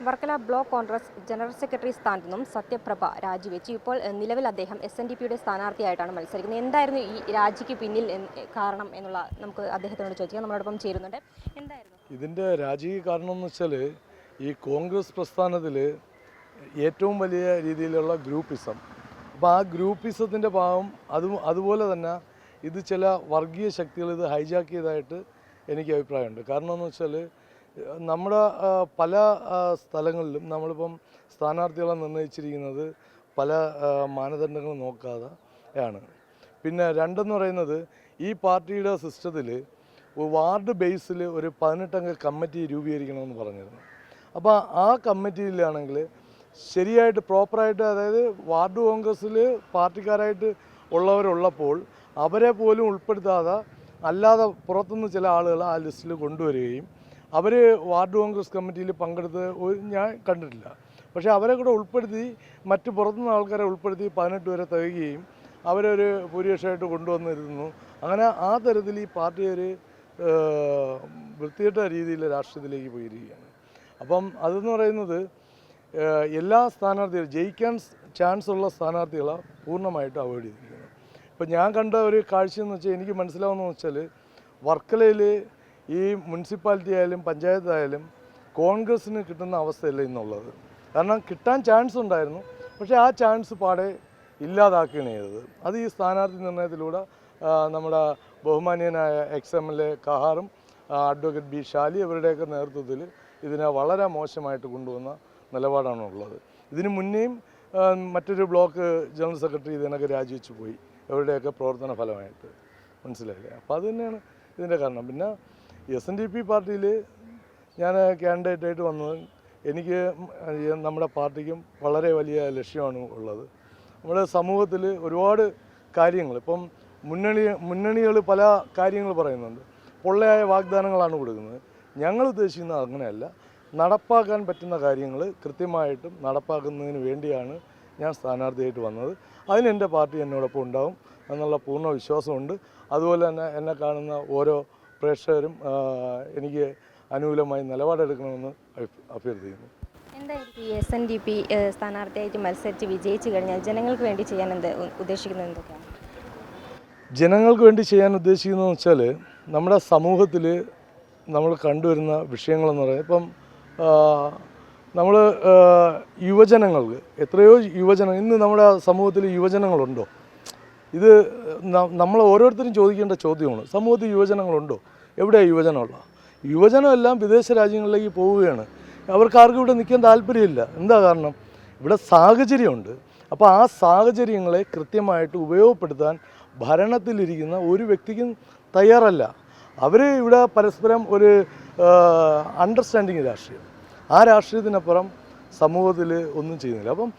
Varkala block Congress general secretary സ്ഥാനത്ത് നിന്നും സത്യപ്രഭ രാജിവെച്ചു. ഇപ്പോൾ നിലവിൽ അദ്ദേഹം SNDPയുടെ സ്ഥാനാർത്ഥിയായിട്ടാണ് മത്സരിക്കുന്നത്. എന്തായിരുന്നു ഈ രാജിക്ക് പിന്നിൽ കാരണം എന്നുള്ള നമുക്ക് അദ്ദേഹത്തോട് ചോദിക്കാം. നമ്മളോടൊപ്പം ചേരുന്നുണ്ട്. എന്തായിരുന്നു ഇതിൻ്റെ രാജകീയ കാരണം എന്ന് വെച്ചാൽ ഈ കോൺഗ്രസ് പ്രസ്ഥാനത്തിൽ ഏറ്റവും വലിയ രീതിയിലുള്ള ഗ്രൂപ്പിസം. അപ്പോൾ ആ ഗ്രൂപ്പിസത്തിൻ്റെ ഭാഗം അതുപോലെ തന്നെ ഇത് ചില വർഗീയ ശക്തികൾ ഇത് ഹൈജാക്ക് ചെയ്തതായിട്ട് എനിക്ക് അഭിപ്രായമുണ്ട്. കാരണം എന്ന് വെച്ചാൽ നമ്മുടെ പല സ്ഥലങ്ങളിലും നമ്മളിപ്പം സ്ഥാനാർത്ഥികളെ നിർണ്ണയിച്ചിരിക്കുന്നത് പല മാനദണ്ഡങ്ങൾ നോക്കാതെ ആണ്. പിന്നെ രണ്ടെന്ന് പറയുന്നത് ഈ പാർട്ടിയുടെ സിസ്റ്റത്തിൽ വാർഡ് ബേസിൽ ഒരു 18 അംഗ കമ്മിറ്റി രൂപീകരിക്കണമെന്ന് പറഞ്ഞിരുന്നു. അപ്പോൾ ആ കമ്മിറ്റിയിലാണെങ്കിൽ ശരിയായിട്ട് പ്രോപ്പറായിട്ട്, അതായത് വാർഡ് കോൺഗ്രസ്സിൽ പാർട്ടിക്കാരായിട്ട് ഉള്ളവരുള്ളപ്പോൾ അവരെ പോലും ഉൾപ്പെടുത്താതെ അല്ലാതെ പുറത്തുനിന്ന് ചില ആളുകൾ ആ ലിസ്റ്റിൽ കൊണ്ടുവരികയും അവർ വാർഡ് കോൺഗ്രസ് കമ്മിറ്റിയിൽ പങ്കെടുത്ത് ഞാൻ കണ്ടിട്ടില്ല. പക്ഷേ അവരെ കൂടെ ഉൾപ്പെടുത്തി മറ്റ് പുറത്തുനിന്ന് ആൾക്കാരെ ഉൾപ്പെടുത്തി 18 വരെ തികയുകയും അവരൊരു ഭൂരിപക്ഷമായിട്ട് കൊണ്ടുവന്നിരുന്നു. അങ്ങനെ ആ തരത്തിൽ ഈ പാർട്ടി ഒരു വൃത്തികെട്ട രീതിയിൽ രാഷ്ട്രീയത്തിലേക്ക് പോയിരിക്കുകയാണ്. അപ്പം അതെന്ന് പറയുന്നത് എല്ലാ സ്ഥാനാർത്ഥികളും ജയിക്കാൻ ചാൻസ് ഉള്ള സ്ഥാനാർത്ഥികളെ പൂർണ്ണമായിട്ട് അവോയ്ഡ് ചെയ്തിരിക്കുന്നു. ഇപ്പം ഞാൻ കണ്ട ഒരു കാഴ്ചയെന്ന് വെച്ചാൽ എനിക്ക് മനസ്സിലാവുന്നതെന്ന് വെച്ചാൽ വർക്കലയിൽ ഈ മുനിസിപ്പാലിറ്റി ആയാലും പഞ്ചായത്തായാലും കോൺഗ്രസ്സിന് കിട്ടുന്ന അവസ്ഥയല്ല ഇന്നുള്ളത്. കാരണം കിട്ടാൻ ചാൻസ് ഉണ്ടായിരുന്നു, പക്ഷേ ആ ചാൻസ് പാടെ ഇല്ലാതാക്കുകയാണ് ചെയ്തത്. അത് ഈ സ്ഥാനാർത്ഥി നിർണയത്തിലൂടെ നമ്മുടെ ബഹുമാനീയനായ MLA കഹാറും അഡ്വക്കേറ്റ് ബി ഷാലി അവരുടെയൊക്കെ നേതൃത്വത്തിൽ ഇതിനെ വളരെ മോശമായിട്ട് കൊണ്ടുവന്ന നിലപാടാണുള്ളത്. ഇതിനു മുന്നേയും മറ്റൊരു ബ്ലോക്ക് ജനറൽ സെക്രട്ടറി ഇതിനൊക്കെ രാജിവെച്ച് പോയി, അവരുടെയൊക്കെ പ്രവർത്തന ഫലമായിട്ട്. മനസ്സിലായില്ലേ? അപ്പോൾ അത് തന്നെയാണ് ഇതിൻ്റെ കാരണം. പിന്നെ SNDP പാർട്ടിയിൽ ഞാൻ കാൻഡിഡേറ്റായിട്ട് വന്നത് എനിക്ക് നമ്മുടെ പാർട്ടിക്കും വളരെ വലിയ ലക്ഷ്യമാണ് ഉള്ളത്. നമ്മുടെ സമൂഹത്തിൽ ഒരുപാട് കാര്യങ്ങൾ ഇപ്പം മുന്നണികൾ പല കാര്യങ്ങൾ പറയുന്നുണ്ട്, പൊള്ളയായ വാഗ്ദാനങ്ങളാണ് കൊടുക്കുന്നത്. ഞങ്ങൾ ഉദ്ദേശിക്കുന്നത് അങ്ങനെയല്ല, നടപ്പാക്കാൻ പറ്റുന്ന കാര്യങ്ങൾ കൃത്യമായിട്ടും നടപ്പാക്കുന്നതിന് വേണ്ടിയാണ് ഞാൻ സ്ഥാനാർത്ഥിയായിട്ട് വന്നത്. അതിന് എൻ്റെ പാർട്ടി എന്നോടൊപ്പം ഉണ്ടാവും എന്നുള്ള പൂർണ്ണ വിശ്വാസമുണ്ട്. അതുപോലെ തന്നെ എന്നെ കാണുന്ന ഓരോ പ്രേക്ഷകരും എനിക്ക് അനുകൂലമായി നിലപാടെടുക്കണമെന്ന് അഭ്യർത്ഥിക്കുന്നു. എന്തായിരിക്കും ഈ SNDP സ്ഥാനാർത്ഥിയായിട്ട് മത്സരിച്ച് വിജയിച്ചു കഴിഞ്ഞാൽ ജനങ്ങൾക്ക് വേണ്ടി ചെയ്യാൻ ഉദ്ദേശിക്കുന്നത് എന്തൊക്കെയാണ്? ജനങ്ങൾക്ക് വേണ്ടി ചെയ്യാൻ ഉദ്ദേശിക്കുന്നതെന്ന് വെച്ചാൽ നമ്മുടെ സമൂഹത്തിൽ നമ്മൾ കണ്ടുവരുന്ന വിഷയങ്ങളെന്ന് പറയുന്നത് ഇപ്പം നമ്മൾ യുവജനങ്ങൾക്ക് എത്രയോ ഇന്ന് നമ്മുടെ സമൂഹത്തിൽ യുവജനങ്ങളുണ്ടോ? ഇത് നമ്മൾ ഓരോരുത്തരും ചോദിക്കേണ്ട ചോദ്യമാണ്. സമൂഹത്തിൽ യുവജനങ്ങളുണ്ടോ? എവിടെയാണ് യുവജനമുള്ള? യുവജനമെല്ലാം വിദേശ രാജ്യങ്ങളിലേക്ക് പോവുകയാണ്. അവർക്കാർക്കും ഇവിടെ നിൽക്കാൻ താല്പര്യമില്ല. എന്താ കാരണം? ഇവിടെ സാഹചര്യമുണ്ട്. അപ്പോൾ ആ സാഹചര്യങ്ങളെ കൃത്യമായിട്ട് ഉപയോഗപ്പെടുത്താൻ ഭരണത്തിലിരിക്കുന്ന ഒരു വ്യക്തിക്കും തയ്യാറല്ല. അവർ ഇവിടെ പരസ്പരം ഒരു അണ്ടർസ്റ്റാൻഡിങ് രാഷ്ട്രീയം, ആ രാഷ്ട്രീയത്തിനപ്പുറം സമൂഹത്തിൽ ഒന്നും ചെയ്യുന്നില്ല. അപ്പം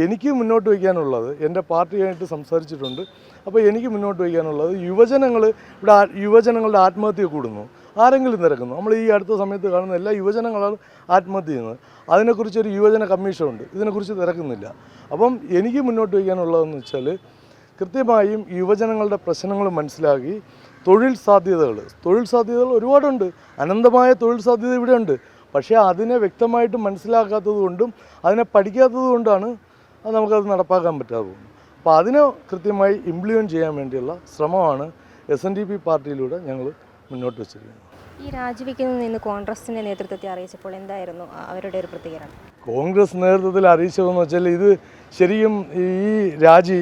എനിക്ക് മുന്നോട്ട് വയ്ക്കാനുള്ളത്, എൻ്റെ പാർട്ടിയായിട്ട് സംസാരിച്ചിട്ടുണ്ട്. അപ്പോൾ എനിക്ക് മുന്നോട്ട് വയ്ക്കാനുള്ളത് യുവജനങ്ങളുടെ ആത്മഹത്യ കൂടുന്നു, ആരെങ്കിലും തിരക്കുന്നു. നമ്മൾ ഈ അടുത്ത സമയത്ത് കാണുന്ന എല്ലാ യുവജനങ്ങളാണ് ആത്മഹത്യ ചെയ്യുന്നത്. അതിനെക്കുറിച്ചൊരു യുവജന കമ്മീഷനുണ്ട്, ഇതിനെക്കുറിച്ച് തിരക്കുന്നില്ല. അപ്പം എനിക്ക് മുന്നോട്ട് വയ്ക്കാനുള്ളതെന്ന് വെച്ചാൽ കൃത്യമായും യുവജനങ്ങളുടെ പ്രശ്നങ്ങൾ മനസ്സിലാക്കി തൊഴിൽ സാധ്യതകൾ ഒരുപാടുണ്ട്, അനന്തമായ തൊഴിൽ സാധ്യത ഇവിടെയുണ്ട്. പക്ഷേ അതിനെ വ്യക്തമായിട്ട് മനസ്സിലാക്കാത്തത് കൊണ്ടും അതിനെ പഠിക്കാത്തത് കൊണ്ടാണ് നമുക്കത് നടപ്പാക്കാൻ പറ്റാതെ പോകുന്നത്. അപ്പോൾ അതിനെ കൃത്യമായി ഇംപ്ലിമെൻറ്റ് ചെയ്യാൻ വേണ്ടിയുള്ള ശ്രമമാണ് SNDP പാർട്ടിയിലൂടെ ഞങ്ങൾ മുന്നോട്ട് വെച്ചിരിക്കുന്നത്. ഈ രാജിവെക്കുന്നതിൽ നിന്ന് കോൺഗ്രസിൻ്റെ നേതൃത്വത്തെ അറിയിച്ചപ്പോൾ എന്തായിരുന്നു അവരുടെ ഒരു പ്രതികരണം? കോൺഗ്രസ് നേതൃത്വത്തിൽ അറിയിച്ചതെന്ന് വെച്ചാൽ ഇത് ശരിക്കും ഈ രാജി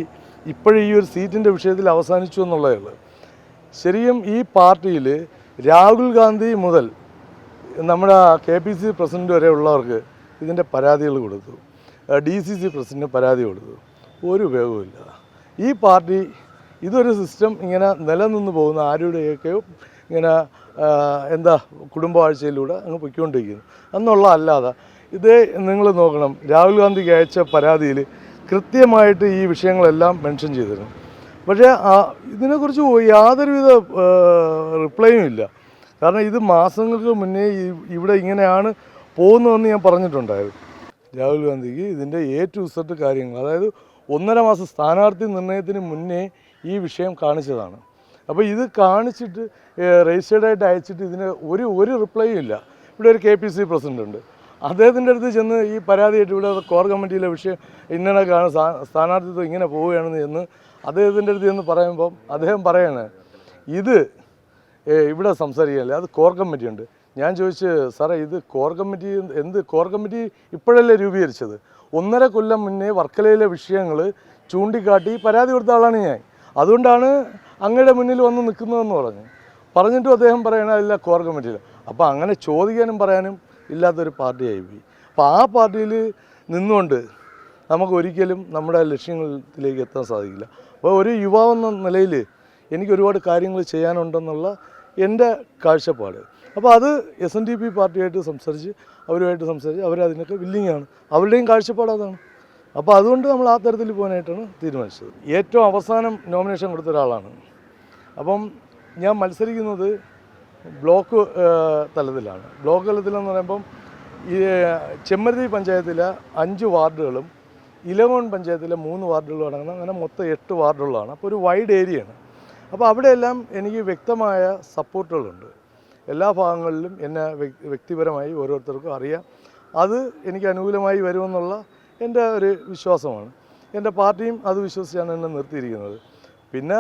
ഇപ്പോഴും ഈ ഒരു സീറ്റിൻ്റെ വിഷയത്തിൽ അവസാനിച്ചു എന്നുള്ളതേ ഉള്ളൂ. ശരിക്കും ഈ പാർട്ടിയിൽ രാഹുൽ ഗാന്ധി മുതൽ നമ്മുടെ KPCC പ്രസിഡന്റ് വരെ ഉള്ളവർക്ക് ഇതിൻ്റെ പരാതികൾ കൊടുത്തു, DCC പ്രസിഡന്റിന് പരാതി കൊടുത്തു, ഒരു ഉപയോഗമില്ല. ഈ പാർട്ടി ഇതൊരു സിസ്റ്റം ഇങ്ങനെ നിലനിന്ന് പോകുന്ന ആരുടെയൊക്കെയോ ഇങ്ങനെ കുടുംബവാഴ്ചയിലൂടെ അങ്ങ് പൊയ്ക്കൊണ്ടിരിക്കുന്നു എന്നുള്ള അല്ലാതെ ഇത് നിങ്ങൾ നോക്കണം. രാഹുൽ ഗാന്ധിക്ക് അയച്ച പരാതിയിൽ കൃത്യമായിട്ട് ഈ വിഷയങ്ങളെല്ലാം മെൻഷൻ ചെയ്തിരുന്നു. പക്ഷേ ഇതിനെക്കുറിച്ച് യാതൊരുവിധ റിപ്ലൈയും ഇല്ല. കാരണം ഇത് മാസങ്ങൾക്ക് മുന്നേ ഇവിടെ ഇങ്ങനെയാണ് പോകുന്നതെന്ന് ഞാൻ പറഞ്ഞിട്ടുണ്ടായിരുന്നു. രാഹുൽ ഗാന്ധിക്ക് ഇതിൻ്റെ A to Z കാര്യങ്ങൾ, അതായത് 1.5 മാസം സ്ഥാനാർത്ഥി നിർണയത്തിന് മുന്നേ ഈ വിഷയം കാണിച്ചതാണ്. അപ്പോൾ ഇത് കാണിച്ചിട്ട് രജിസ്റ്റേർഡായിട്ട് അയച്ചിട്ട് ഇതിന് ഒരു റിപ്ലൈയും ഇല്ല. ഇവിടെ ഒരു KPCC പ്രസിഡൻ്റ് ഉണ്ട്, അദ്ദേഹത്തിൻ്റെ അടുത്ത് ചെന്ന് ഈ പരാതിയായിട്ട് ഇവിടെ കോർ കമ്മിറ്റിയിലെ വിഷയം ഇന്നണക്കാണ് സ്ഥാനാർത്ഥിത്വം ഇങ്ങനെ പോവുകയാണെന്ന് എന്ന് അദ്ദേഹത്തിൻ്റെ അടുത്ത് ചെന്ന് പറയുമ്പം അദ്ദേഹം പറയാണ് ഇത് ഇവിടെ സംസാരിക്കാനല്ലേ, അത് കോർ കമ്മിറ്റിയുണ്ട്. ഞാൻ ചോദിച്ചു, സാറേ ഇത് കോർ കമ്മിറ്റി എന്ത് കോർ കമ്മിറ്റി ഇപ്പോഴല്ലേ രൂപീകരിച്ചത്? 1.5 കൊല്ലം മുന്നേ വർക്കലയിലെ വിഷയങ്ങൾ ചൂണ്ടിക്കാട്ടി പരാതി കൊടുത്ത ആളാണ് ഞാൻ. അതുകൊണ്ടാണ് അങ്ങയുടെ മുന്നിൽ വന്ന് നിൽക്കുന്നതെന്ന് പറഞ്ഞിട്ടും അദ്ദേഹം പറയണതില്ല കോർ കമ്മിറ്റിയിൽ. അപ്പോൾ അങ്ങനെ ചോദിക്കാനും പറയാനും ഇല്ലാത്തൊരു പാർട്ടിയായി പോയി. അപ്പോൾ ആ പാർട്ടിയിൽ നിന്നുകൊണ്ട് നമുക്ക് ഒരിക്കലും നമ്മുടെ ലക്ഷ്യങ്ങളിലേക്ക് എത്താൻ സാധിക്കില്ല. അപ്പോൾ ഒരു യുവാവെന്ന നിലയിൽ എനിക്ക് ഒരുപാട് കാര്യങ്ങൾ ചെയ്യാനുണ്ടെന്നുള്ള എൻ്റെ കാഴ്ചപ്പാട്. അപ്പോൾ അത് SNDP പാർട്ടിയായിട്ട് സംസാരിച്ച് അവരതിനൊക്കെ വില്ലിങ്ങാണ്. അവരുടെയും കാഴ്ചപ്പാട് അതാണ്. അപ്പോൾ അതുകൊണ്ട് നമ്മൾ ആ തരത്തിൽ പോകാനായിട്ടാണ് തീരുമാനിച്ചത്. ഏറ്റവും അവസാനം നോമിനേഷൻ കൊടുത്ത ഒരാളാണ്. അപ്പം ഞാൻ മത്സരിക്കുന്നത് ബ്ലോക്ക് തലത്തിലാണ്. ബ്ലോക്ക് തലത്തിലെന്ന് പറയുമ്പം ഈ ചെമ്മരുതി പഞ്ചായത്തിലെ 5 വാർഡുകളും ഇലവോൺ പഞ്ചായത്തിലെ 3 വാർഡുകളും അടങ്ങുന്ന അങ്ങനെ മൊത്തം 8 വാർഡുകളാണ്. അപ്പോൾ ഒരു വൈഡ് ഏരിയയാണ്. അപ്പോൾ അവിടെയെല്ലാം എനിക്ക് വ്യക്തമായ സപ്പോർട്ടുകളുണ്ട്. എല്ലാ ഭാഗങ്ങളിലും എന്നെ വ്യക്തിപരമായി ഓരോരുത്തർക്കും അറിയാം. അത് എനിക്ക് അനുകൂലമായി വരുമെന്നുള്ള എൻ്റെ ഒരു വിശ്വാസമാണ്. എൻ്റെ പാർട്ടിയും അത് വിശ്വസിച്ചാണ് എന്നെ നിർത്തിയിരിക്കുന്നത്. പിന്നെ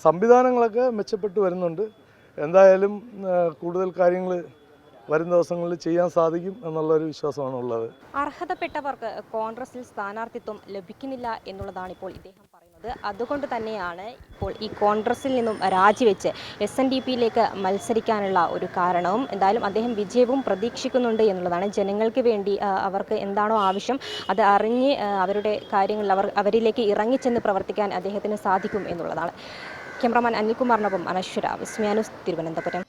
സംവിധാനങ്ങളൊക്കെ മെച്ചപ്പെട്ട് വരുന്നുണ്ട്. എന്തായാലും കൂടുതൽ കാര്യങ്ങൾ വരും ദിവസങ്ങളിൽ ചെയ്യാൻ സാധിക്കും എന്നുള്ളൊരു വിശ്വാസമാണ് ഉള്ളത്. അർഹതപ്പെട്ടവർക്ക് കോൺഗ്രസിൽ സ്ഥാനാർത്ഥിത്വം ലഭിക്കുന്നില്ല എന്നുള്ളതാണ് ഇപ്പോൾ ഇദ്ദേഹം പറയുന്നത്. അതുകൊണ്ട് തന്നെയാണ് ഇപ്പോൾ ഈ കോൺഗ്രസിൽ നിന്നും രാജിവെച്ച് SNDPയിലേക്ക് മത്സരിക്കാനുള്ള ഒരു കാരണവും. എന്തായാലും അദ്ദേഹം വിജയവും പ്രതീക്ഷിക്കുന്നുണ്ട് എന്നുള്ളതാണ്. ജനങ്ങൾക്ക് വേണ്ടി അവർക്ക് എന്താണോ ആവശ്യം അത് അറിഞ്ഞ് അവരുടെ കാര്യങ്ങളിൽ അവരിലേക്ക് ഇറങ്ങിച്ചെന്ന് പ്രവർത്തിക്കാൻ അദ്ദേഹത്തിന് സാധിക്കും എന്നുള്ളതാണ്. ക്യാമറാമാൻ അനിൽകുമാറിനൊപ്പം അനശ്വര, വിസ്മയ ന്യൂസ്, തിരുവനന്തപുരം.